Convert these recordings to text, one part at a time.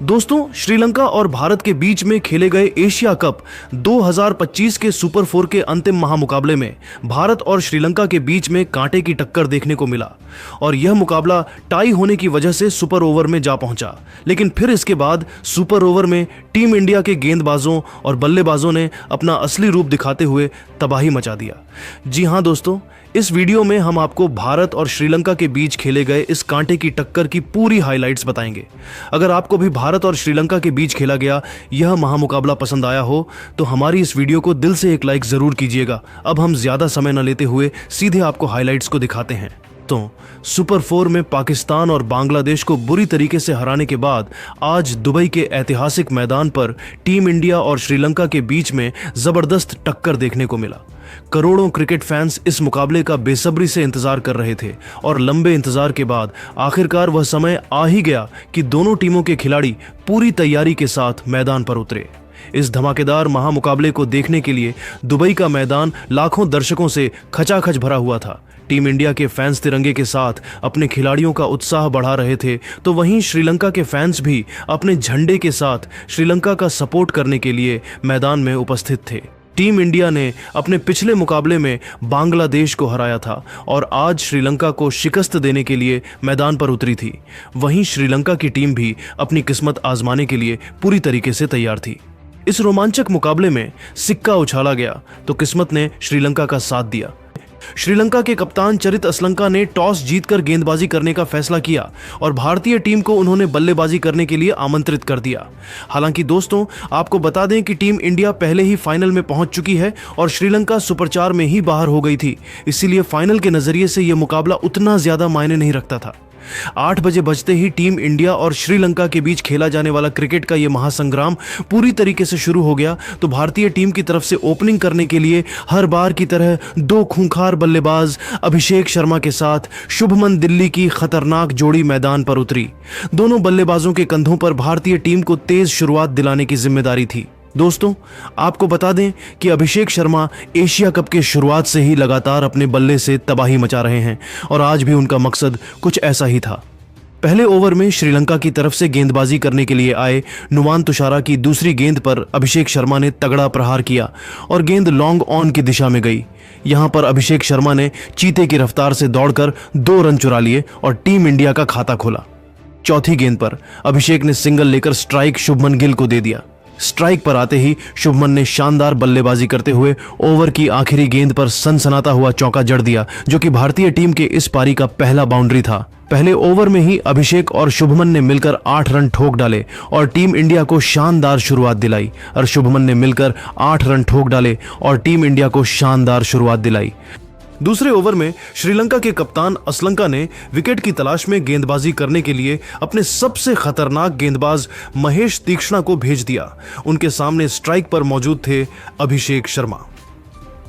दोस्तों, श्रीलंका और भारत के बीच में खेले गए एशिया कप 2025 के सुपर 4 के अंतिम महामुकाबले में भारत और श्रीलंका के बीच में कांटे की टक्कर देखने को मिला और यह मुकाबला टाई होने की वजह से सुपर ओवर में जा पहुंचा। लेकिन फिर इसके बाद सुपर ओवर में टीम इंडिया के गेंदबाजों और बल्लेबाजों ने अपना असली रूप दिखाते हुए तबाही मचा दिया। जी हां दोस्तों, इस वीडियो में हम आपको भारत और श्रीलंका के बीच खेले गए इस कांटे की टक्कर की पूरी हाइलाइट्स बताएंगे। अगर आपको भी भारत और श्रीलंका के बीच खेला गया यह महामुकाबला पसंद आया हो तो हमारी इस वीडियो को दिल से एक लाइक जरूर कीजिएगा। अब हम ज्यादा समय न लेते हुए सीधे आपको हाइलाइट्स को दिखाते हैं। तो सुपर 4 में पाकिस्तान और बांग्लादेश को बुरी तरीके से हराने के बाद आज दुबई के ऐतिहासिक मैदान पर टीम इंडिया और श्रीलंका के बीच में जबरदस्त टक्कर देखने को मिला। करोड़ों क्रिकेट फैंस इस मुकाबले का बेसब्री से इंतजार कर रहे थे और लंबे इंतजार के बाद आखिरकार वह समय आ ही गया कि दोनों टीमों के खिलाड़ी पूरी तैयारी के साथ मैदान पर उतरे। इस धमाकेदार महामुकाबले को देखने के लिए दुबई का मैदान लाखों दर्शकों से खचाखच भरा हुआ था। टीम इंडिया के फैंस तिरंगे के साथ अपने खिलाड़ियों का उत्साह बढ़ा रहे थे तो वहीं श्रीलंका के फैंस भी अपने झंडे के साथ श्रीलंका का सपोर्ट करने के लिए मैदान में उपस्थित थे। टीम इंडिया ने अपने पिछले मुकाबले में बांग्लादेश को हराया था और आज श्रीलंका को शिकस्त देने के लिए मैदान पर उतरी थी। वहीं श्रीलंका की टीम भी अपनी किस्मत आजमाने के लिए पूरी तरीके से तैयार थी। इस रोमांचक मुकाबले में सिक्का उछाला गया तो किस्मत ने श्रीलंका का साथ दिया। श्रीलंका के कप्तान चरित असलंका ने टॉस जीतकर गेंदबाजी करने का फैसला किया और भारतीय टीम को उन्होंने बल्लेबाजी करने के लिए आमंत्रित कर दिया। हालांकि दोस्तों, आपको बता दें कि टीम इंडिया पहले ही फाइनल में पहुंच चुकी है और श्रीलंका सुपर 4 में ही बाहर हो गई थी, इसीलिए फाइनल के नजरिए से यह मुकाबला उतना ज्यादा मायने नहीं रखता था। 8 बजे बजते ही टीम इंडिया और श्रीलंका के बीच खेला जाने वाला क्रिकेट का यह महासंग्राम पूरी तरीके से शुरू हो गया तो भारतीय टीम की तरफ से ओपनिंग करने के लिए हर बार की तरह दो खूंखार बल्लेबाज अभिषेक शर्मा के साथ शुभमन दिल्ली की खतरनाक जोड़ी मैदान पर उतरी। दोनों बल्लेबाजों के कंधों पर भारतीय टीम को तेज शुरुआत दिलाने की जिम्मेदारी थी। दोस्तों, आपको बता दें कि अभिषेक शर्मा एशिया कप के शुरुआत से ही लगातार अपने बल्ले से तबाही मचा रहे हैं और आज भी उनका मकसद कुछ ऐसा ही था। पहले ओवर में श्रीलंका की तरफ से गेंदबाजी करने के लिए आए नुवान तुषारा की दूसरी गेंद पर अभिषेक शर्मा ने तगड़ा प्रहार किया और गेंद लॉन्ग ऑन की दिशा में गई। यहां पर अभिषेक शर्मा ने चीते की रफ्तार से दौड़कर 2 रन चुरा लिए और टीम इंडिया का खाता खोला। चौथी गेंद पर अभिषेक ने सिंगल लेकर स्ट्राइक शुभमन गिल को दे दिया। स्ट्राइक पर आते ही शुभमन ने शानदार बल्लेबाजी करते हुए ओवर की आखिरी गेंद पर सनसनाता हुआ चौका जड़ दिया, जो कि भारतीय टीम के इस पारी का पहला बाउंड्री था। पहले ओवर में ही अभिषेक और शुभमन ने मिलकर 8 रन ठोक डाले और टीम इंडिया को शानदार शुरुआत दिलाई और शुभमन ने मिलकर 8 रन ठोक डाले और टीम इंडिया को शानदार शुरुआत दिलाई। दूसरे ओवर में श्रीलंका के कप्तान असलंका ने विकेट की तलाश में गेंदबाजी करने के लिए अपने सबसे खतरनाक गेंदबाज महेश तीक्ष्णा को भेज दिया। उनके सामने स्ट्राइक पर मौजूद थे अभिषेक शर्मा।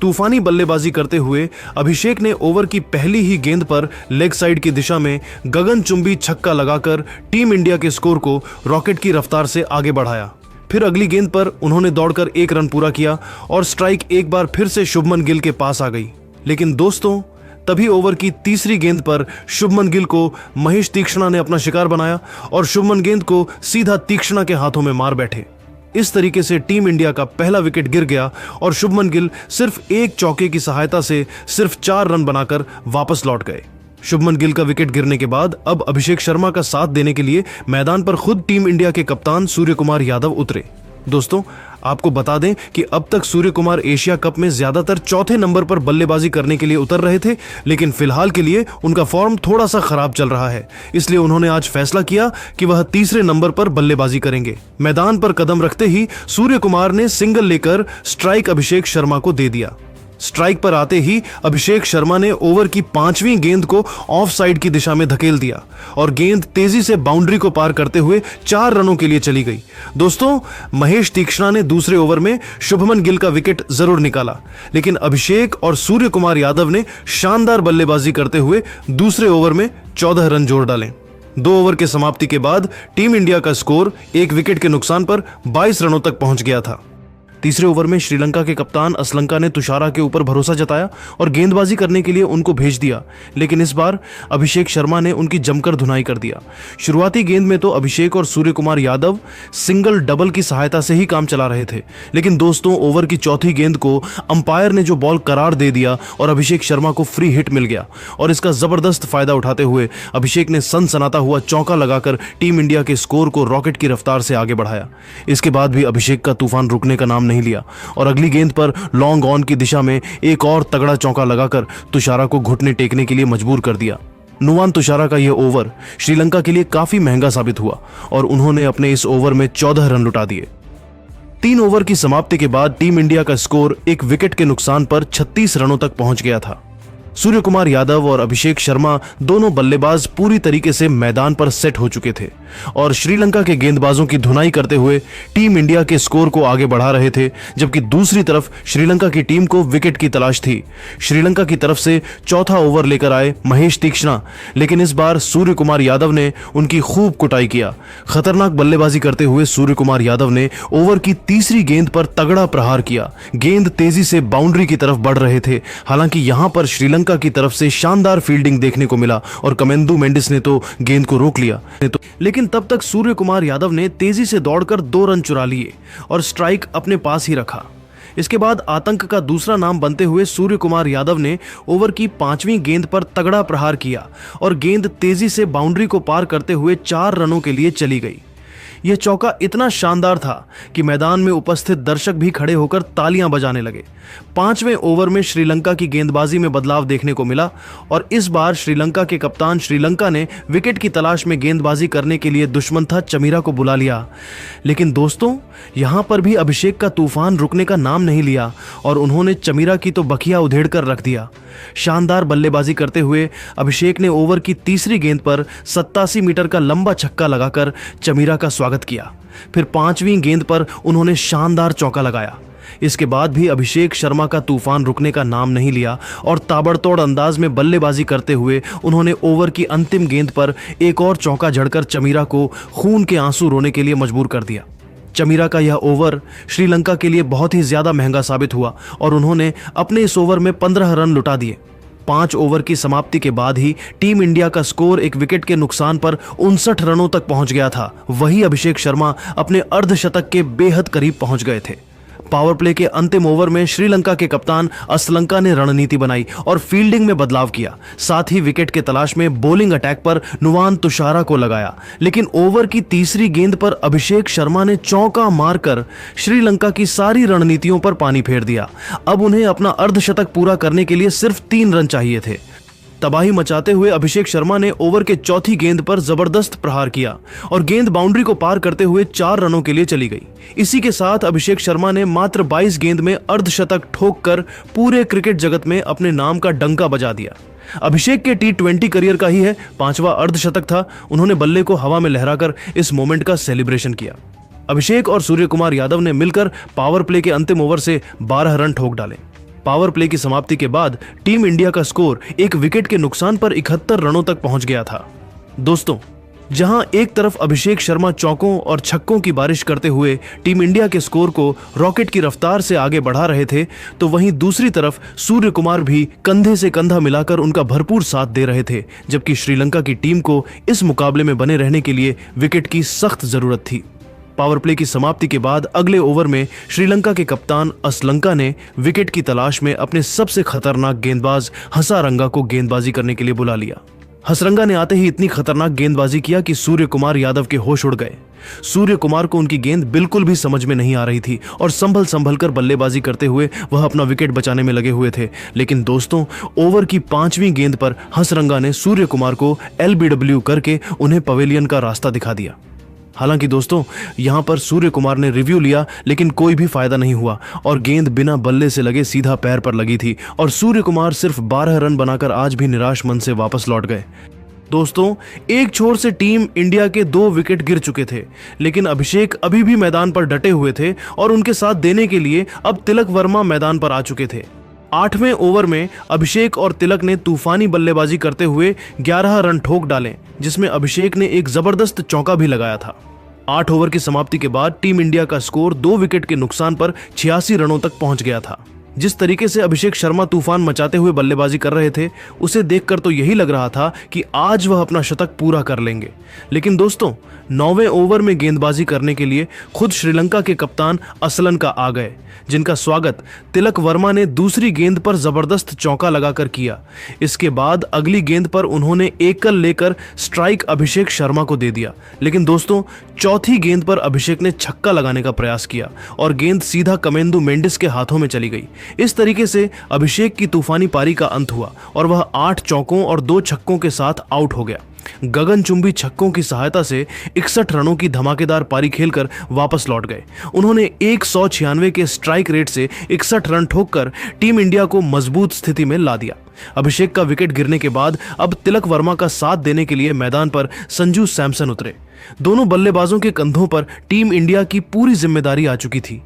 तूफानी बल्लेबाजी करते हुए अभिषेक ने ओवर की पहली ही गेंद पर लेग साइड की दिशा में गगनचुंबी छक्का लगाकर टीम इंडिया के स्कोर को रॉकेट की रफ्तार से आगे बढ़ाया। फिर अगली गेंद पर उन्होंने दौड़कर 1 रन पूरा किया और स्ट्राइक एक बार फिर से शुभमन गिल के पास आ गई। लेकिन दोस्तों, तभी ओवर की तीसरी गेंद पर शुभमन गिल को महेश तीक्ष्णा ने अपना शिकार बनाया और शुभमन गेंद को सीधा तीक्ष्णा के हाथों में मार बैठे। इस तरीके से टीम इंडिया का पहला विकेट गिर गया और शुभमन गिल सिर्फ एक चौके की सहायता से सिर्फ 4 रन बनाकर वापस लौट गए। शुभमन गिल का विकेट गिरने के बाद अब अभिषेक शर्मा का साथ देने के लिए मैदान पर खुद टीम इंडिया के कप्तान सूर्य कुमार यादव उतरे। दोस्तों, आपको बता दें कि अब तक सूर्य कुमार एशिया कप में ज्यादातर चौथे नंबर पर बल्लेबाजी करने के लिए उतर रहे थे, लेकिन फिलहाल के लिए उनका फॉर्म थोड़ा सा खराब चल रहा है, इसलिए उन्होंने आज फैसला किया कि वह तीसरे नंबर पर बल्लेबाजी करेंगे। मैदान पर कदम रखते ही सूर्य कुमार ने सिंगल लेकर स्ट्राइक अभिषेक शर्मा को दे दिया। स्ट्राइक पर आते ही अभिषेक शर्मा ने ओवर की 5वीं गेंद को ऑफ साइड की दिशा में धकेल दिया और गेंद तेजी से बाउंड्री को पार करते हुए 4 रनों के लिए चली गई। दोस्तों, महेश तीक्ष्णा ने दूसरे ओवर में शुभमन गिल का विकेट जरूर निकाला, लेकिन अभिषेक और सूर्य कुमार यादव ने शानदार बल्लेबाजी करते हुए दूसरे ओवर में 14 रन जोड़ डाले। 2 ओवर के समाप्ति के बाद टीम इंडिया का स्कोर 1 विकेट के नुकसान पर 22 रनों तक पहुंच गया था। तीसरे ओवर में श्रीलंका के कप्तान असलंका ने तुषारा के ऊपर भरोसा जताया और गेंदबाजी करने के लिए उनको भेज दिया, लेकिन इस बार अभिषेक शर्मा ने उनकी जमकर धुनाई कर दिया। शुरुआती गेंद में तो अभिषेक और सूर्य कुमार यादव सिंगल डबल की सहायता से ही काम चला रहे थे, लेकिन दोस्तों ओवर की चौथी गेंद को अंपायर ने जो बॉल करार दे दिया और अभिषेक शर्मा को फ्री हिट मिल गया और इसका जबरदस्त फायदा उठाते हुए अभिषेक ने सनसनाता हुआ चौका लगाकर टीम इंडिया के स्कोर को रॉकेट की रफ्तार से आगे बढ़ाया। इसके बाद भी अभिषेक का तूफान रुकने का नाम नहीं लिया और अगली गेंद पर लॉन्ग ऑन की दिशा में एक और तगड़ा चौका लगाकर तुषारा को घुटने टेकने के लिए मजबूर कर दिया। नुवान तुषारा का यह ओवर श्रीलंका के लिए काफी महंगा साबित हुआ और उन्होंने अपने इस ओवर में 14 रन लुटा दिए। 3 ओवर की समाप्ति के बाद टीम इंडिया का स्कोर एक विकेट के नुकसान पर 36 रनों तक पहुंच गया था। सूर्य कुमार यादव और अभिषेक शर्मा दोनों बल्लेबाज पूरी तरीके से मैदान पर सेट हो चुके थे और श्रीलंका के गेंदबाजों की धुनाई करते हुए टीम इंडिया के स्कोर को आगे बढ़ा रहे थे, जबकि दूसरी तरफ श्रीलंका की टीम को विकेट की तलाश थी। श्रीलंका की तरफ से चौथा ओवर लेकर आए महेश तीक्ष्णा, लेकिन इस बार सूर्य कुमार यादव ने उनकी खूब कुटाई किया। खतरनाक बल्लेबाजी करते हुए सूर्य कुमार यादव ने ओवर की तीसरी गेंद पर तगड़ा प्रहार किया। गेंद तेजी से बाउंड्री की तरफ बढ़ रहे थे। हालांकि यहां पर श्रीलंका की तरफ से शानदार फील्डिंग देखने को मिला और कमेंदु मेंडिस ने तो गेंद को रोक लिया, लेकिन तब तक सूर्य कुमार यादव ने तेजी से दौड़कर 2 रन चुरा लिए और स्ट्राइक अपने पास ही रखा। इसके बाद आतंक का दूसरा नाम बनते हुए सूर्य कुमार यादव ने ओवर की 5वीं गेंद पर तगड़ा प्रहार किया और गेंद तेजी से बाउंड्री को पार करते हुए 4 रनों के लिए चली गई। यह चौका इतना शानदार था कि मैदान में उपस्थित दर्शक भी खड़े होकर तालियां बजाने लगे। 5वें ओवर में श्रीलंका की गेंदबाजी में बदलाव देखने को मिला और इस बार श्रीलंका के कप्तान श्रीलंका ने विकेट की तलाश में गेंदबाजी करने के लिए दुश्मन था चमीरा को बुला लिया। लेकिन दोस्तों यहां पर भी अभिषेक का तूफान रुकने का नाम नहीं लिया और उन्होंने चमीरा की तो बखिया उधेड़ कर रख दिया। शानदार बल्लेबाजी करते हुए अभिषेक ने ओवर की तीसरी गेंद पर 87 मीटर का लंबा छक्का लगाकर चमीरा का स्वागत किया। फिर 5वीं गेंद पर उन्होंने शानदार चौका लगाया। इसके बाद भी अभिषेक शर्मा का तूफान रुकने का नाम नहीं लिया और ताबड़तोड़ अंदाज में बल्लेबाजी करते हुए उन्होंने ओवर की अंतिम गेंद पर एक और चौका जड़कर चमीरा को खून के आंसू रोने के लिए मजबूर कर दिया। चमीरा का यह ओवर श्रीलंका के लिए बहुत ही ज्यादा महंगा साबित हुआ और उन्होंने अपने इस ओवर में 15 रन लुटा दिए। 5 ओवर की समाप्ति के बाद ही टीम इंडिया का स्कोर एक विकेट के नुकसान पर 59 रनों तक पहुंच गया था। वही अभिषेक शर्मा अपने अर्धशतक के बेहद करीब पहुंच गए थे। पावर प्ले के अंतिम ओवर में श्रीलंका के कप्तान असलंका ने रणनीति बनाई और फील्डिंग में बदलाव किया। साथ ही विकेट के तलाश में बॉलिंग अटैक पर नुवान तुषारा को लगाया, लेकिन ओवर की तीसरी गेंद पर अभिषेक शर्मा ने चौका मारकर श्रीलंका की सारी रणनीतियों पर पानी फेर दिया। अब उन्हें अपना अर्धशतक पूरा करने के लिए सिर्फ 3 रन चाहिए थे। तबाही मचाते हुए अभिषेक शर्मा ने ओवर के चौथी गेंद पर जबरदस्त प्रहार किया और गेंद बाउंड्री को पार करते हुए 4 रनों के लिए चली गई। इसी के साथ अभिषेक शर्मा ने मात्र 22 गेंद में अर्धशतक ठोककर पूरे क्रिकेट जगत में अपने नाम का डंका बजा दिया। अभिषेक के T20 करियर का ही है 5वां अर्धशतक था। उन्होंने बल्ले को हवा में लहराकर इस मोमेंट का सेलिब्रेशन किया। अभिषेक और सूर्य कुमार यादव ने मिलकर पावर प्ले के अंतिम ओवर से 12 रन ठोक डाले। पावर प्ले की समाप्ति के बाद टीम इंडिया का स्कोर एक विकेट के नुकसान पर 71 रनों तक पहुंच गया था। दोस्तों जहां एक तरफ अभिषेक शर्मा चौकों और छक्कों की बारिश करते हुए टीम इंडिया के स्कोर को रॉकेट की रफ्तार से आगे बढ़ा रहे थे, तो वहीं दूसरी तरफ सूर्य कुमार भी कंधे से कंधा मिलाकर उनका भरपूर साथ दे रहे थे, जबकि श्रीलंका की टीम को इस मुकाबले में बने रहने के लिए विकेट की सख्त जरूरत थी। पावर प्ले की समाप्ति के बाद अगले ओवर में श्रीलंका के कप्तान असलंका ने विकेट की तलाश में अपने सबसे खतरनाक गेंदबाज हसारंगा को गेंदबाजी करने के लिए बुला लिया। हसरंगा ने आते ही इतनी खतरनाक गेंदबाजी किया कि सूर्य कुमार यादव के होश उड़ गए। सूर्य कुमार को उनकी गेंद बिल्कुल भी समझ में नहीं आ रही थी और संभल कर बल्लेबाजी करते हुए वह अपना विकेट बचाने में लगे हुए थे। लेकिन दोस्तों ओवर की 5वीं गेंद पर हसरंगा ने सूर्य कुमार को LBW करके उन्हें पवेलियन का रास्ता दिखा दिया। हालांकि दोस्तों यहां पर सूर्य कुमार ने रिव्यू लिया, लेकिन कोई भी फायदा नहीं हुआ और गेंद बिना बल्ले से लगे सीधा पैर पर लगी थी और सूर्य कुमार सिर्फ 12 रन बनाकर आज भी निराश मन से वापस लौट गए। दोस्तों एक छोर से टीम इंडिया के 2 विकेट गिर चुके थे, लेकिन अभिषेक अभी भी मैदान पर डटे हुए थे और उनके साथ देने के लिए अब तिलक वर्मा मैदान पर आ चुके थे। 8वें ओवर में अभिषेक और तिलक ने तूफानी बल्लेबाजी करते हुए 11 रन ठोक डाले, जिसमें अभिषेक ने एक जबरदस्त चौका भी लगाया था। 8 ओवर की समाप्ति के बाद टीम इंडिया का स्कोर 2 विकेट के नुकसान पर 86 रनों तक पहुंच गया था। जिस तरीके से अभिषेक शर्मा तूफान मचाते हुए बल्लेबाजी कर रहे थे, उसे देखकर तो यही लग रहा था कि आज वह अपना शतक पूरा कर लेंगे। लेकिन दोस्तों, 9वें ओवर में गेंदबाजी करने के लिए खुद श्रीलंका के कप्तान असलंका आ गए, जिनका स्वागत तिलक वर्मा ने दूसरी गेंद पर जबरदस्त चौका लगाकर किया। इसके बाद अगली गेंद पर उन्होंने एकल लेकर स्ट्राइक अभिषेक शर्मा को दे दिया। लेकिन दोस्तों, चौथी गेंद पर अभिषेक ने छक्का लगाने का प्रयास किया और गेंद सीधा कमेंदु मेंडिस के हाथों में चली गई। इस तरीके से अभिषेक की तूफानी पारी का अंत हुआ और वह 8 चौकों और 2 छक्कों के साथ आउट हो गया। गगनचुंबी छक्कों की सहायता से 61 रनों की धमाकेदार पारी खेलकर वापस लौट गए। उन्होंने 196 के स्ट्राइक रेट से 61 रन ठोककर टीम इंडिया को मजबूत स्थिति में ला दिया। अभिषेक का विकेट गिरने के बाद अब तिलक वर्मा का साथ देने के लिए मैदान पर संजू सैमसन उतरे। दोनों बल्लेबाजों के कंधों पर टीम इंडिया की पूरी जिम्मेदारी आ चुकी थी।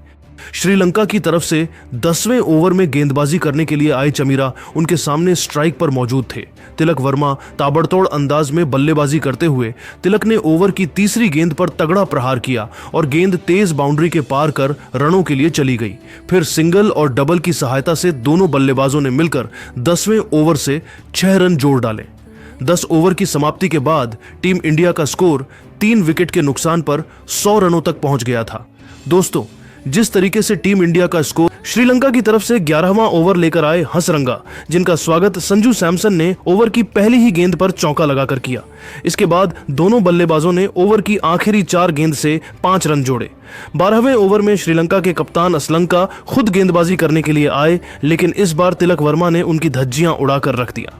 श्रीलंका की तरफ से 10वें ओवर में गेंदबाजी करने के लिए आए चमीरा उनके सामने स्ट्राइक पर मौजूद थे। तिलक वर्मा ताबड़तोड़ अंदाज में बल्लेबाजी करते हुए तिलक ने ओवर की तीसरी गेंद पर तगड़ा प्रहार किया और गेंद तेज बाउंड्री के पार कर रनों के लिए चली गई। फिर सिंगल और डबल की सहायता से दोनों बल्लेबाजों ने मिलकर 10वें ओवर से 6 रन जोड़ डाले। 10 ओवर की समाप्ति के बाद टीम इंडिया का स्कोर 3 विकेट के नुकसान पर 100 रनों तक पहुंच गया था। दोस्तों, जिस तरीके से टीम इंडिया का स्कोर श्रीलंका की तरफ से 11वां ओवर लेकर आए हसरंगा, जिनका स्वागत संजू सैमसन ने ओवर की पहली ही गेंद पर चौका लगाकर किया। इसके बाद दोनों बल्लेबाजों ने ओवर की आखिरी 4 गेंद से 5 रन जोड़े। 12वें ओवर में श्रीलंका के कप्तान असलंका खुद गेंदबाजी करने के लिए आए, लेकिन इस बार तिलक वर्मा ने उनकी धज्जियां उड़ाकर रख दिया।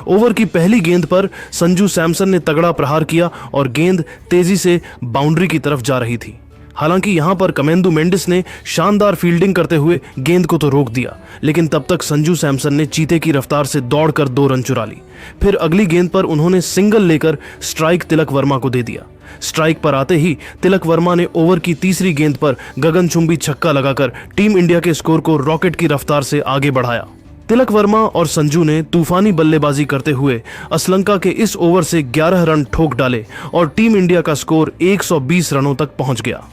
ओवर की पहली गेंद पर संजू सैमसन ने तगड़ा प्रहार किया और गेंद तेजी से बाउंड्री की तरफ जा रही थी। हालांकि यहां पर कमेंदु मेंडिस ने शानदार फील्डिंग करते हुए गेंद को तो रोक दिया, लेकिन तब तक संजू सैमसन ने चीते की रफ्तार से दौड़कर 2 रन चुरा ली। फिर अगली गेंद पर उन्होंने सिंगल लेकर स्ट्राइक तिलक वर्मा को दे दिया। स्ट्राइक पर आते ही तिलक वर्मा ने ओवर की तीसरी गेंद पर गगनचुंबी छक्का लगाकर टीम इंडिया के स्कोर को रॉकेट की रफ्तार से आगे बढ़ाया। तिलक वर्मा और संजू ने तूफानी बल्लेबाजी करते हुए असलंका के इस ओवर से 11 रन ठोक डाले और टीम इंडिया का स्कोर 120 रनों तक पहुंच गया।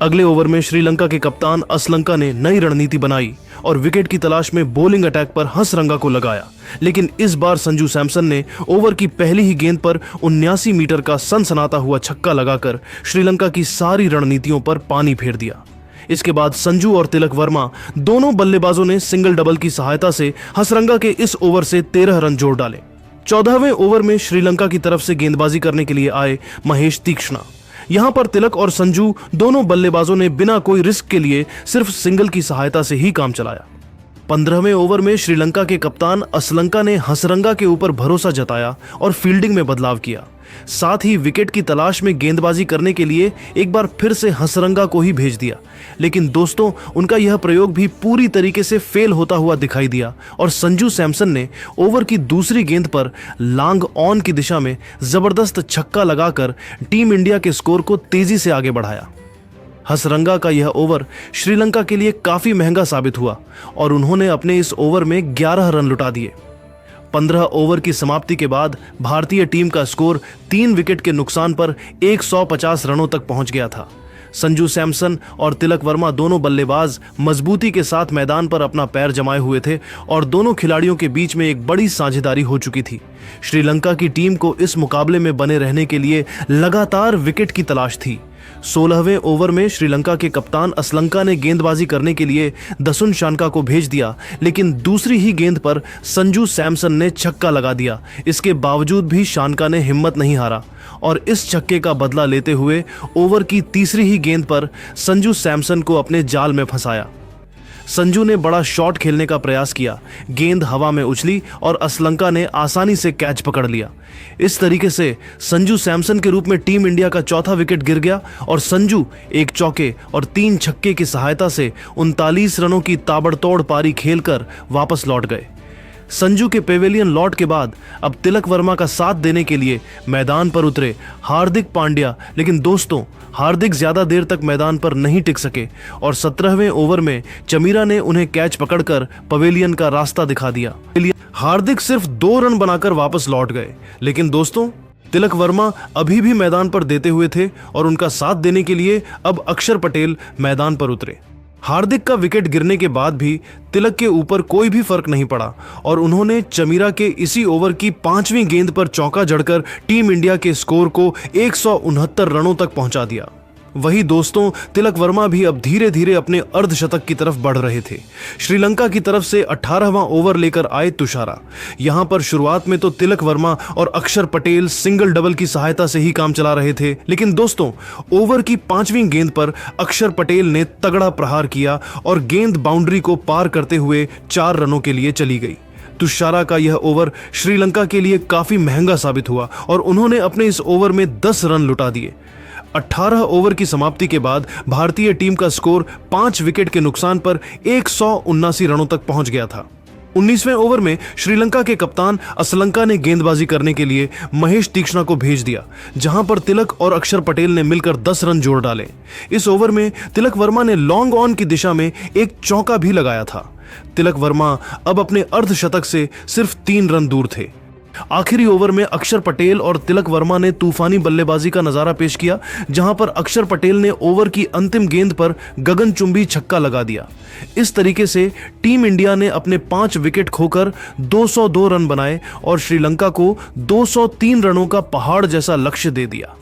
अगले ओवर में श्रीलंका के कप्तान असलंका ने नई रणनीति बनाई और विकेट की तलाश में बॉलिंग अटैक पर हसरंगा को लगाया। लेकिन इस बार संजू सैमसन ने ओवर की पहली ही गेंद पर 79 मीटर का सनसनाता हुआ छक्का लगाकर श्रीलंका की सारी रणनीतियों पर पानी फेर दिया। इसके बाद संजू और तिलक वर्मा दोनों बल्लेबाजों ने सिंगल डबल की सहायता से हसरंगा के इस ओवर से 13 रन जोड़ डाले। 14वें ओवर में श्रीलंका की तरफ से गेंदबाजी करने के लिए आए महेश तीक्ष्णा। यहां पर तिलक और संजू दोनों बल्लेबाजों ने बिना कोई रिस्क के लिए सिर्फ सिंगल की सहायता से ही काम चलाया। 15वें ओवर में श्रीलंका के कप्तान असलंका ने हसरंगा के ऊपर भरोसा जताया और फील्डिंग में बदलाव किया। साथ ही विकेट की तलाश में गेंदबाजी करने के लिए एक बार फिर से हसरंगा को ही भेज दिया। लेकिन दोस्तों, उनका यह प्रयोग भी पूरी तरीके से फेल होता हुआ दिखाई दिया और संजू सैमसन ने ओवर की दूसरी गेंद पर लॉन्ग ऑन की दिशा में जबरदस्त छक्का लगाकर टीम इंडिया के स्कोर को तेजी से आगे बढ़ाया। हसरंगा का यह ओवर श्रीलंका के लिए काफी महंगा साबित हुआ और उन्होंने अपने इस ओवर में 11 रन लुटा दिए। 15 ओवर की समाप्ति के बाद भारतीय टीम का स्कोर 3 विकेट के नुकसान पर 150 रनों तक पहुंच गया था। संजू सैमसन और तिलक वर्मा दोनों बल्लेबाज मजबूती के साथ मैदान पर अपना पैर जमाए हुए थे और दोनों खिलाड़ियों के बीच में एक बड़ी साझेदारी हो चुकी थी। श्रीलंका की टीम को इस मुकाबले में बने रहने के लिए लगातार विकेट की तलाश थी। 16वें ओवर में श्रीलंका के कप्तान असलंका ने गेंदबाजी करने के लिए दसुन शानका को भेज दिया, लेकिन दूसरी ही गेंद पर संजू सैमसन ने छक्का लगा दिया। इसके बावजूद भी शानका ने हिम्मत नहीं हारा और इस छक्के का बदला लेते हुए ओवर की तीसरी ही गेंद पर संजू सैमसन को अपने जाल में फंसाया। संजू ने बड़ा शॉट खेलने का प्रयास किया, गेंद हवा में उछली और असलंका ने आसानी से कैच पकड़ लिया। इस तरीके से संजू सैमसन के रूप में टीम इंडिया का चौथा विकेट गिर गया और संजू एक चौके और 3 छक्के की सहायता से 39 रनों की ताबड़तोड़ पारी खेलकर वापस लौट गए। संजू के पेवेलियन लौट के बाद अब तिलक वर्मा का साथ देने के लिए मैदान पर उतरे हार्दिक पांड्या, लेकिन दोस्तों हार्दिक ज्यादा देर तक मैदान पर नहीं टिक सके और 17वें ओवर में चमीरा ने उन्हें कैच पकड़कर पवेलियन का रास्ता दिखा दिया। हार्दिक सिर्फ 2 रन बनाकर वापस लौट गए, लेकिन दोस्तों तिलक वर्मा अभी भी मैदान पर देते हुए थे और उनका साथ देने के लिए अब अक्षर पटेल मैदान पर उतरे। हार्दिक का विकेट गिरने के बाद भी तिलक के ऊपर कोई भी फर्क नहीं पड़ा और उन्होंने चमीरा के इसी ओवर की 5वीं गेंद पर चौका जड़कर टीम इंडिया के स्कोर को 169 रनों तक पहुंचा दिया। वही दोस्तों, तिलक वर्मा भी अब धीरे धीरे अपने अर्धशतक की तरफ बढ़ रहे थे। श्रीलंका की तरफ से 18वां ओवर लेकर आए तुषारा। यहां पर शुरुआत में तो तिलक वर्मा और अक्षर पटेल सिंगल डबल की सहायता से ही काम चला रहे थे, लेकिन दोस्तों ओवर की 5वीं गेंद पर अक्षर पटेल ने तगड़ा प्रहार किया और गेंद बाउंड्री को पार करते हुए 4 रनों के लिए चली गई। तुषारा का यह ओवर श्रीलंका के लिए काफी महंगा साबित हुआ और उन्होंने अपने इस ओवर में 10 रन लुटा दिए। 18 ओवर की समाप्ति के बाद भारतीय टीम का स्कोर 5 विकेट के नुकसान पर 179 रनों तक पहुंच गया था। 19वें ओवर में श्रीलंका के कप्तान असलंका ने गेंदबाजी करने के लिए महेश तीक्ष्णा को भेज दिया, जहां पर तिलक और अक्षर पटेल ने मिलकर 10 रन जोड़ डाले। इस ओवर में तिलक वर्मा ने लॉन्ग ऑन की दिशा में एक चौका भी लगाया था। तिलक वर्मा अब अपने अर्धशतक से सिर्फ 3 रन दूर थे। आखिरी ओवर में अक्षर पटेल और तिलक वर्मा ने तूफानी बल्लेबाजी का नजारा पेश किया, जहां पर अक्षर पटेल ने ओवर की अंतिम गेंद पर गगनचुंबी छक्का लगा दिया। इस तरीके से टीम इंडिया ने अपने 5 विकेट खोकर 202 रन बनाए और श्रीलंका को 203 रनों का पहाड़ जैसा लक्ष्य दे दिया।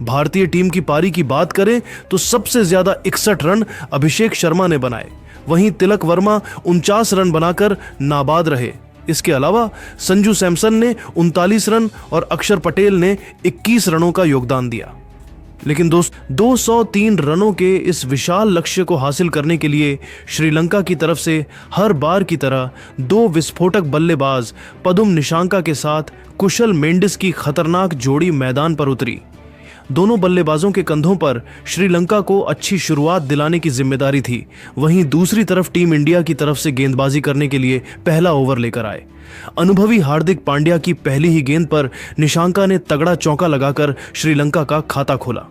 भारतीय टीम की पारी की बात करें तो सबसे ज्यादा 61 रन अभिषेक शर्मा ने बनाए। वहीं तिलक वर्मा 49 रन बनाकर नाबाद रहे। इसके अलावा संजू सैमसन ने 39 रन और अक्षर पटेल ने 21 रनों का योगदान दिया। लेकिन दोस्त 203 रनों के इस विशाल लक्ष्य को हासिल करने के लिए श्रीलंका की तरफ से हर बार की तरह 2 विस्फोटक बल्लेबाज पदुम निशांका के साथ कुशल मेंडिस की खतरनाक जोड़ी मैदान पर उतरी। दोनों बल्लेबाजों के कंधों पर श्रीलंका को अच्छी शुरुआत दिलाने की जिम्मेदारी थी। वहीं दूसरी तरफ टीम इंडिया की तरफ से गेंदबाजी करने के लिए पहला ओवर लेकर आए। अनुभवी हार्दिक पांड्या की पहली ही गेंद पर निशांका ने तगड़ा चौका लगाकर श्रीलंका का खाता खोला।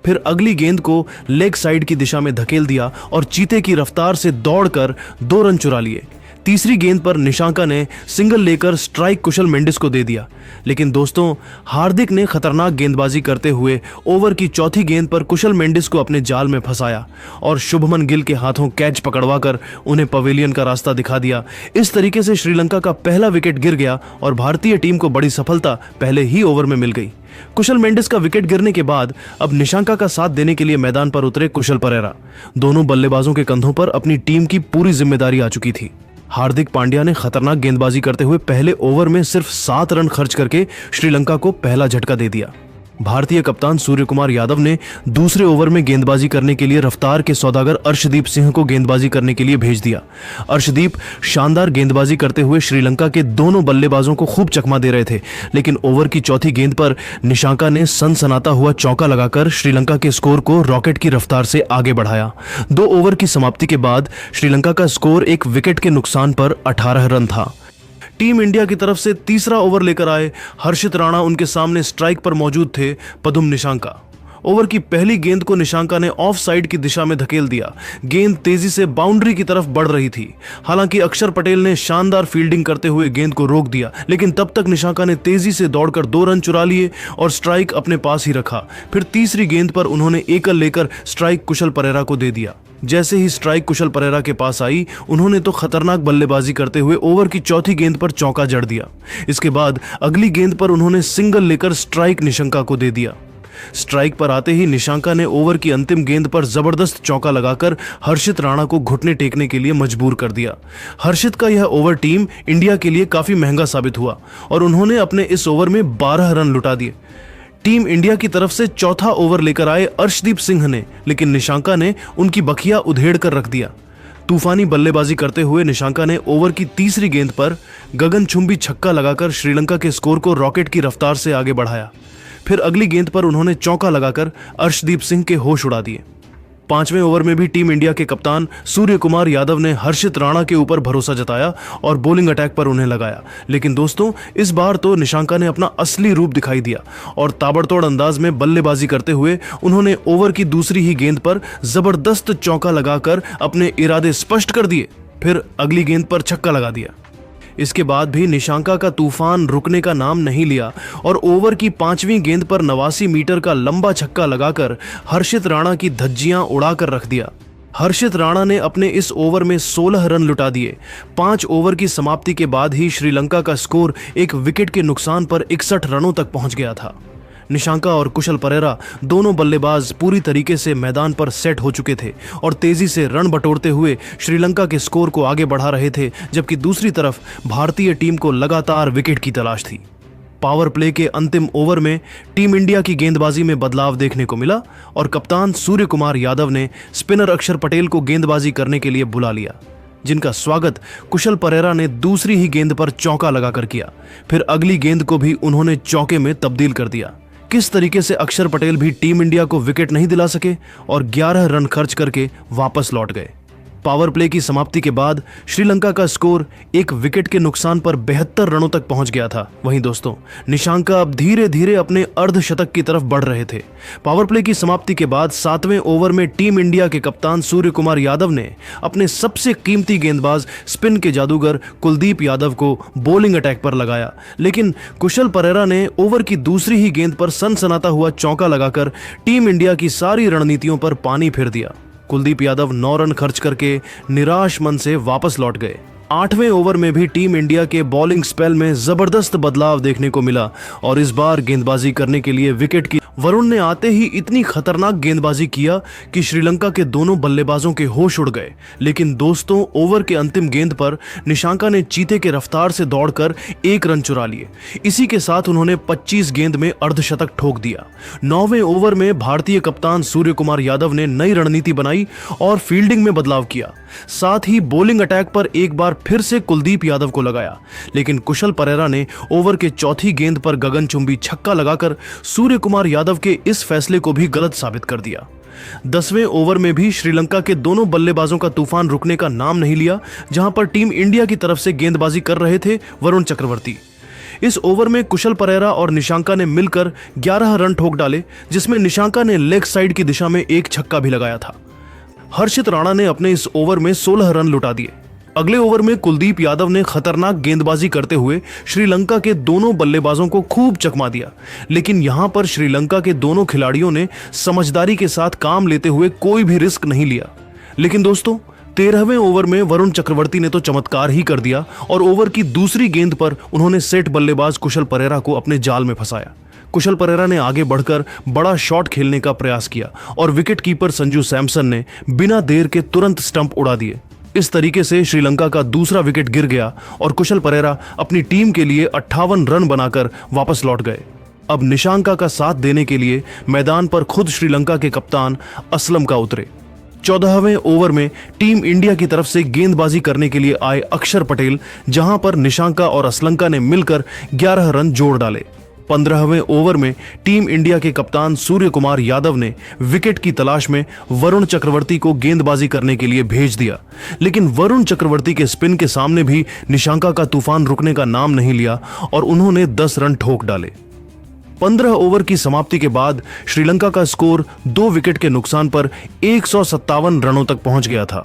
फिर अगली गेंद को लेग साइड की दिशा में धकेल दिया और चीते की रफ्तार से दौड़कर 2 रन चुरा लिए। तीसरी गेंद पर निशांका ने सिंगल लेकर स्ट्राइक कुशल मेंडिस को दे दिया। लेकिन दोस्तों, हार्दिक ने खतरनाक गेंदबाजी करते हुए ओवर की चौथी गेंद पर कुशल मेंडिस को अपने जाल में फंसाया और शुभमन गिल के हाथों कैच पकड़वाकर उन्हें पवेलियन का रास्ता दिखा दिया। इस तरीके से श्रीलंका का पहला विकेट गिर गया और भारतीय टीम को बड़ी सफलता पहले ही ओवर में मिल गई। कुशल मेंडिस का विकेट गिरने के बाद अब निशांका का साथ देने के लिए मैदान पर उतरे कुशल परेरा। दोनों बल्लेबाजों के कंधों पर अपनी टीम की पूरी जिम्मेदारी आ चुकी थी। हार्दिक पांड्या ने खतरनाक गेंदबाजी करते हुए पहले ओवर में सिर्फ 7 रन खर्च करके श्रीलंका को पहला झटका दे दिया। भारतीय कप्तान सूर्यकुमार यादव ने दूसरे ओवर में गेंदबाजी करने के लिए रफ्तार के सौदागर अर्शदीप सिंह को गेंदबाजी करने के लिए भेज दिया। अर्शदीप शानदार गेंदबाजी करते हुए श्रीलंका के दोनों बल्लेबाजों को खूब चकमा दे रहे थे, लेकिन ओवर की चौथी गेंद पर निशांका ने सनसनाता हुआ चौका लगाकर श्रीलंका के स्कोर को रॉकेट की रफ्तार से आगे बढ़ाया। 2 ओवर की समाप्ति के बाद श्रीलंका का स्कोर 1 विकेट के नुकसान पर 18 रन था। टीम इंडिया की तरफ से तीसरा ओवर लेकर आए हर्षित राणा। उनके सामने स्ट्राइक पर मौजूद थे पदुम निशांका। ओवर की पहली गेंद को निशांका ने ऑफ साइड की दिशा में धकेल दिया। गेंद तेजी से बाउंड्री की तरफ बढ़ रही थी। हालांकि अक्षर पटेल ने शानदार फील्डिंग करते हुए गेंद को रोक दिया, लेकिन तब तक निशांका ने तेजी से दौड़कर 2 रन चुरा लिए और स्ट्राइक अपने पास ही रखा। फिर तीसरी गेंद पर उन्होंने एकल लेकर स्ट्राइक कुशल परेरा को दे दिया। जैसे ही स्ट्राइक कुशल परेरा के पास आई, उन्होंने तो खतरनाक बल्लेबाजी करते हुए ओवर की चौथी गेंद पर चौका जड़ दिया। इसके बाद अगली गेंद पर उन्होंने सिंगल लेकर स्ट्राइक निशांका को दे दिया। स्ट्राइक पर आते ही निशांका ने ओवर की अंतिम गेंद पर जबरदस्त चौका लगाकर हर्षित राणा को घुटने टेकने के लिए मजबूर कर दिया। हर्षित का यह ओवर टीम इंडिया के लिए काफी महंगा साबित हुआ और उन्होंने अपने इस ओवर में 12 रन लुटा दिए। टीम इंडिया की तरफ से चौथा ओवर लेकर आए अर्शदीप सिंह ने, लेकिन निशांका ने उनकी बखिया उधेड़ कर रख दिया। तूफानी बल्लेबाजी करते हुए निशांका ने ओवर की तीसरी गेंद पर गगनचुंबी छक्का लगाकर श्रीलंका के स्कोर को रॉकेट की रफ्तार से आगे बढ़ाया। फिर अगली गेंद पर उन्होंने चौका लगाकर अर्शदीप सिंह के होश उड़ा दिए। 5वें ओवर में भी टीम इंडिया के कप्तान सूर्यकुमार यादव ने हर्षित राणा के ऊपर भरोसा जताया और बॉलिंग अटैक पर उन्हें लगाया। लेकिन दोस्तों, इस बार तो निशांका ने अपना असली रूप दिखाई दिया और ताबड़तोड़ अंदाज में बल्लेबाजी करते हुए उन्होंने ओवर की दूसरी ही गेंद पर जबरदस्त चौका लगाकर अपने इरादे स्पष्ट कर दिए। फिर अगली गेंद पर छक्का लगा दिया। इसके बाद भी निशांका का तूफान रुकने का नाम नहीं लिया और ओवर की 5वीं गेंद पर 89 मीटर का लंबा छक्का लगाकर हर्षित राणा की धज्जियां उड़ाकर रख दिया। हर्षित राणा ने अपने इस ओवर में 16 रन लुटा दिए। 5 ओवर की समाप्ति के बाद ही श्रीलंका का स्कोर एक विकेट के नुकसान पर 61 रनों तक पहुंच गया था। निशांका और कुशल परेरा दोनों बल्लेबाज पूरी तरीके से मैदान पर सेट हो चुके थे और तेजी से रन बटोरते हुए श्रीलंका के स्कोर को आगे बढ़ा रहे थे, जबकि दूसरी तरफ भारतीय टीम को लगातार विकेट की तलाश थी। पावर प्ले के अंतिम ओवर में टीम इंडिया की गेंदबाजी में बदलाव देखने को मिला और कप्तान सूर्य कुमार यादव ने स्पिनर अक्षर पटेल को गेंदबाजी करने के लिए बुला लिया, जिनका स्वागत कुशल परेरा ने दूसरी ही गेंद पर चौका लगाकर किया। फिर अगली गेंद को भी उन्होंने चौके में तब्दील कर दिया। किस तरीके से अक्षर पटेल भी टीम इंडिया को विकेट नहीं दिला सके और 11 रन खर्च करके वापस लौट गए। पावर प्ले की समाप्ति के बाद श्रीलंका का स्कोर एक विकेट के नुकसान पर 72 रनों तक पहुंच गया था। वहीं दोस्तों, निशांका अब धीरे धीरे अपने अर्धशतक की तरफ बढ़ रहे थे। पावर प्ले की समाप्ति के बाद 7वें ओवर में टीम इंडिया के कप्तान सूर्य कुमार यादव ने अपने सबसे कीमती गेंदबाज स्पिन के जादूगर कुलदीप यादव को बॉलिंग अटैक पर लगाया, लेकिन कुशल परेरा ने ओवर की दूसरी ही गेंद पर सनसनाता हुआ चौका लगाकर टीम इंडिया की सारी रणनीतियों पर पानी फेर दिया। कुलदीप यादव 9 रन खर्च करके निराश मन से वापस लौट गए। 8वें ओवर में भी टीम इंडिया के बॉलिंग स्पेल में जबरदस्त बदलाव देखने को मिला और इस बार गेंदबाजी करने के लिए विकेट की वरुण ने आते ही इतनी खतरनाक गेंदबाजी किया कि श्रीलंका के दोनों बल्लेबाजों के होश उड़ गए। लेकिन दोस्तों, ओवर के अंतिम गेंद पर निशांका ने चीते के रफ्तार से दौड़कर 1 रन चुरा लिए। इसी के साथ उन्होंने 25 गेंद में अर्धशतक ठोक दिया। 9वें ओवर में भारतीय कप्तान सूर्य कुमार यादव ने नई रणनीति बनाई और फील्डिंग में बदलाव किया। साथ ही बॉलिंग अटैक पर एक बार फिर से कुलदीप यादव को लगाया, लेकिन कुशल परेरा ने ओवर के चौथी गेंद पर गगनचुंबी छक्का लगाकर सूर्य कुमार यादव के इस फैसले को भी गलत साबित कर दिया। 10वें ओवर में भी श्रीलंका के दोनों बल्लेबाजों का तूफान रुकने का नाम नहीं लिया, जहां पर टीम इंडिया की तरफ से गेंदबाजी कर रहे थे वरुण चक्रवर्ती। इस ओवर में कुशल परेरा और निशांका ने मिलकर 11 रन ठोक डाले, जिसमें निशांका ने लेग साइड की दिशा में एक छक्का भी लगाया था। हर्षित राणा ने अपने इस ओवर में 16 रन लुटा दिए। अगले ओवर में कुलदीप यादव ने खतरनाक गेंदबाजी करते हुए श्रीलंका के दोनों बल्लेबाजों को खूब चकमा दिया, लेकिन यहां पर श्रीलंका के दोनों खिलाड़ियों ने समझदारी के साथ काम लेते हुए कोई भी रिस्क नहीं लिया। लेकिन दोस्तों, 13वें ओवर में वरुण चक्रवर्ती ने तो चमत्कार ही कर दिया और ओवर की दूसरी गेंद पर उन्होंने सेट बल्लेबाज कुशल परेरा को अपने जाल में फंसाया। कुशल परेरा ने आगे बढ़कर बड़ा शॉट खेलने का प्रयास किया और विकेट कीपर संजू सैमसन ने बिना देर के तुरंत स्टंप उड़ा दिए। इस तरीके से श्रीलंका का दूसरा विकेट गिर गया और कुशल परेरा अपनी टीम के लिए 58 रन बनाकर वापस लौट गए। अब निशांका का साथ देने के लिए मैदान पर खुद श्रीलंका के कप्तान असलम का उतरे। 14वें ओवर में टीम इंडिया की तरफ से गेंदबाजी करने के लिए आए अक्षर पटेल, जहां पर निशांका और असलंका ने मिलकर 11 रन जोड़ डाले। 15वें ओवर में टीम इंडिया के कप्तान सूर्य कुमार यादव ने विकेट की तलाश में वरुण चक्रवर्ती को गेंदबाजी करने के लिए भेज दिया, लेकिन वरुण चक्रवर्ती के स्पिन के सामने भी निशांका का तूफान रुकने का नाम नहीं लिया और उन्होंने 10 रन ठोक डाले। 15 ओवर की समाप्ति के बाद श्रीलंका का स्कोर 2 विकेट के नुकसान पर 157 रनों तक पहुंच गया था।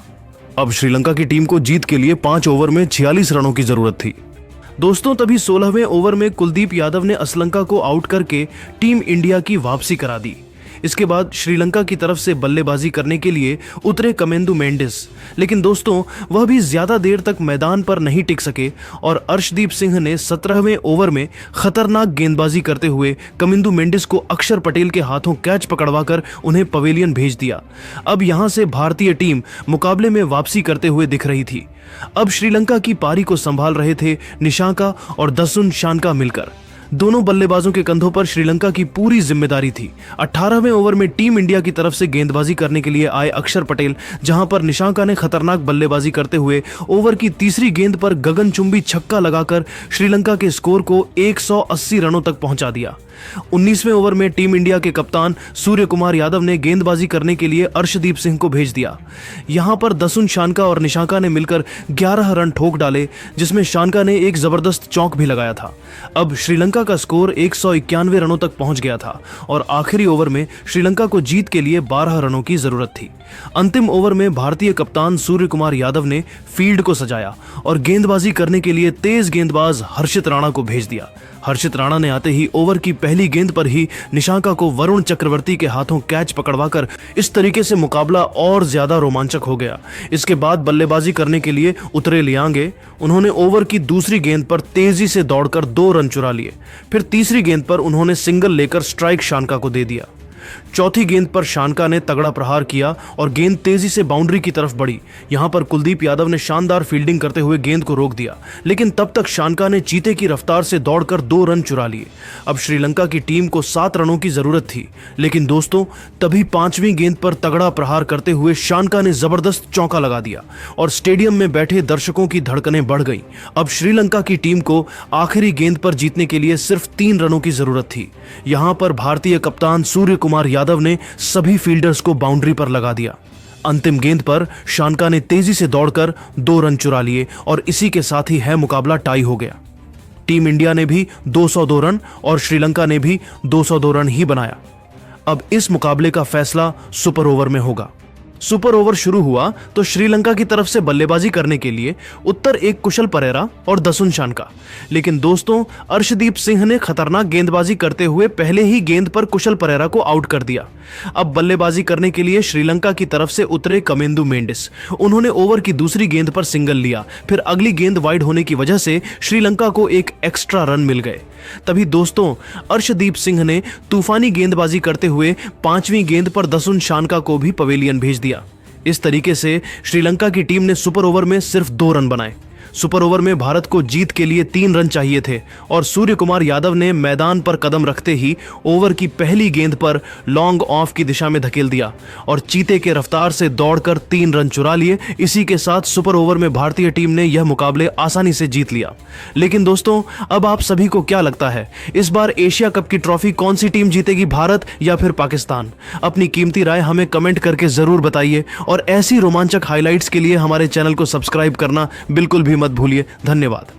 अब श्रीलंका की टीम को जीत के लिए 5 ओवर में 46 रनों की जरूरत थी। दोस्तों, तभी 16वें ओवर में कुलदीप यादव ने असलंका को आउट करके टीम इंडिया की वापसी करा दी। इसके बाद श्रीलंका की तरफ से बल्लेबाजी करने के लिए उतरे कमेंदु मेंडिस, लेकिन दोस्तों वह भी ज्यादा देर तक मैदान पर नहीं टिक सके और अर्शदीप सिंह ने 17वें ओवर में खतरनाक गेंदबाजी करते हुए कमेंदु मेंडिस को अक्षर पटेल के हाथों कैच पकड़वाकर उन्हें पवेलियन भेज दिया। अब यहां से भारतीय टीम मुकाबले में वापसी करते हुए दिख रही थी। अब श्रीलंका की पारी को संभाल रहे थे निशांका और दसुन शानका मिलकर। दोनों बल्लेबाजों के कंधों पर श्रीलंका की पूरी जिम्मेदारी थी। 18वें ओवर में टीम इंडिया की तरफ से गेंदबाजी करने के लिए आए अक्षर पटेल, जहां पर निशांका ने खतरनाक बल्लेबाजी करते हुए ओवर की तीसरी गेंद पर गगनचुंबी छक्का लगाकर श्रीलंका के स्कोर को 180 रनों तक पहुंचा दिया। 19वें ओवर में टीम इंडिया के कप्तान सूर्य कुमार यादव ने गेंदबाजी करने के लिए अर्शदीप सिंह को भेज दिया। यहां पर दसुन शानका और निशांका ने मिलकर 11 रन ठोक डाले, जिसमें शानका ने एक जबरदस्त चौक भी लगाया था। अब श्रीलंका का स्कोर 191 रनों तक पहुंच गया था और आखिरी ओवर में श्रीलंका को जीत के लिए 12 रनों की जरूरत थी। अंतिम ओवर में भारतीय कप्तान सूर्य कुमार यादव ने फील्ड को सजाया और गेंदबाजी करने के लिए तेज गेंदबाज हर्षित राणा को भेज दिया। हर्षित राणा ने आते ही ओवर की पहली गेंद पर ही निशांका को वरुण चक्रवर्ती के हाथों कैच पकड़वाकर इस तरीके से मुकाबला और ज्यादा रोमांचक हो गया। इसके बाद बल्लेबाजी करने के लिए उतरे लियांगे। उन्होंने ओवर की दूसरी गेंद पर तेजी से दौड़कर 2 रन चुरा लिए। फिर तीसरी गेंद पर उन्होंने सिंगल लेकर स्ट्राइक शानका को दे दिया। चौथी गेंद पर शानका ने तगड़ा प्रहार किया और गेंद तेजी से बाउंड्री की तरफ बढ़ी। यहां पर कुलदीप यादव ने शानदार फील्डिंग करते हुए गेंद को रोक दिया, लेकिन तब तक शानका ने चीते की रफ्तार से दौड़कर 2 रन चुरा लिए। अब श्रीलंका की टीम को 7 रनों की जरूरत थी, लेकिन दोस्तों तभी 5वीं गेंद पर तगड़ा प्रहार करते हुए शानका ने जबरदस्त चौका लगा दिया और स्टेडियम में बैठे दर्शकों की धड़कनें बढ़ गई। अब श्रीलंका की टीम को आखिरी गेंद पर जीतने के लिए सिर्फ 3 रनों की जरूरत थी। यहां पर भारतीय कप्तान सूर्य कुमार यादव ने सभी फील्डर्स को बाउंड्री पर लगा दिया। अंतिम गेंद पर शानका ने तेजी से दौड़कर 2 रन चुरा लिए और इसी के साथ ही है मुकाबला टाई हो गया। टीम इंडिया ने भी 202 रन और श्रीलंका ने भी 202 रन ही बनाया। अब इस मुकाबले का फैसला सुपर ओवर में होगा। सुपर ओवर शुरू हुआ तो श्रीलंका की तरफ से बल्लेबाजी करने के लिए उत्तर एक कुशल परेरा और दसुन शानका, लेकिन दोस्तों अर्शदीप सिंह ने खतरनाक गेंदबाजी करते हुए पहले ही गेंद पर कुशल परेरा को आउट कर दिया। अब बल्लेबाजी करने के लिए श्रीलंका की तरफ से उतरे कमेंदु मेंडिस। उन्होंने ओवर की दूसरी गेंद पर सिंगल लिया। फिर अगली गेंद वाइड होने की वजह से श्रीलंका को एक एक्स्ट्रा रन मिल गए। तभी दोस्तों अर्शदीप सिंह ने तूफानी गेंदबाजी करते हुए 5वीं गेंद पर दसुन शानका को भी पवेलियन भेज दिया। इस तरीके से श्रीलंका की टीम ने सुपर ओवर में सिर्फ 2 रन बनाए। सुपर ओवर में भारत को जीत के लिए 3 रन चाहिए थे और सूर्य कुमार यादव ने मैदान पर कदम रखते ही ओवर की पहली गेंद पर लॉन्ग ऑफ की दिशा में धकेल दिया और चीते के रफ्तार से दौड़कर 3 रन चुरा लिए। इसी के साथ सुपर ओवर में भारतीय टीम ने यह मुकाबले आसानी से जीत लिया। लेकिन दोस्तों अब आप सभी को क्या लगता है, इस बार एशिया कप की ट्रॉफी कौन सी टीम जीतेगी, भारत या फिर पाकिस्तान? अपनी कीमती राय हमें कमेंट करके जरूर बताइए और ऐसी रोमांचक हाइलाइट्स के लिए हमारे चैनल को सब्सक्राइब करना बिल्कुल भी मत भूलिए। धन्यवाद।